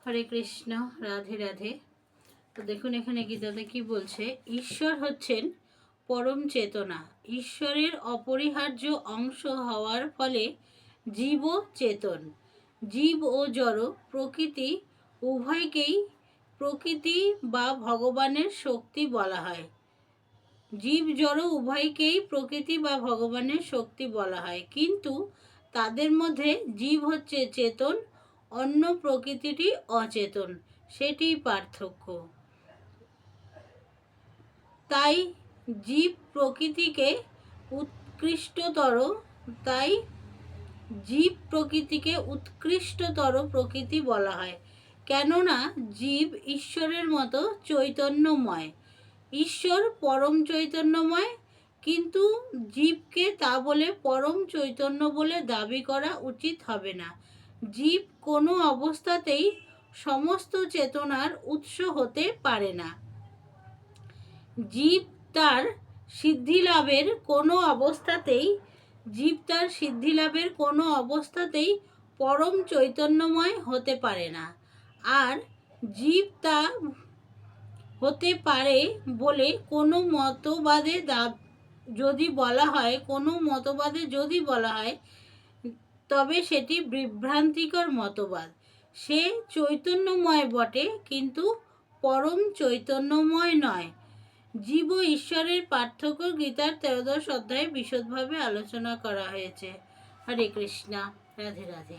হরে কৃষ্ণ, রাধে রাধে। তো দেখুন এখানে গীতাতে কি বলছে, ঈশ্বর হচ্ছেন পরম চেতনা। ঈশ্বরের অপরিহার্য অংশ হওয়ার ফলে জীবও চেতন। জীব ও জড় প্রকৃতি উভয়কেই প্রকৃতি বা ভগবানের শক্তি বলা হয়। জীব জড় উভয়কেই প্রকৃতি বা ভগবানের শক্তি বলা হয়, কিন্তু তাদের মধ্যে জীব হচ্ছে চেতন, অন্য প্রকৃতিটি অচেতন, সেটিই পার্থক্য। তাই জীব প্রকৃতিকে উৎকৃষ্টতর তাই জীব প্রকৃতিকে উৎকৃষ্টতর প্রকৃতি বলা হয়, কেননা জীব ঈশ্বরের মতো চৈতন্যময়। ঈশ্বর পরম চৈতন্যময়, কিন্তু জীবকে তা বলে পরম চৈতন্য বলে দাবি করা উচিত হবে না। জীব কোনো অবস্থাতেই সমস্ত চেতনার উৎস হতে পারে না। জীব তার সিদ্ধিলাভের কোনো অবস্থাতেই পরম চৈতন্যময় হতে পারে না। আর জীব তা হতে পারে বলে কোনো মতবাদে যদি বলা হয় তবে সেটি বিভ্রান্তিকর মতবাদ। সে চৈতন্যময় বটে, কিন্তু পরম চৈতন্যময় নয়। জীব ও ঈশ্বরের পার্থক্য গীতার 13 অধ্যায়ে বিশদভাবে আলোচনা করা হয়েছে। হরে কৃষ্ণা, রাধে রাধে।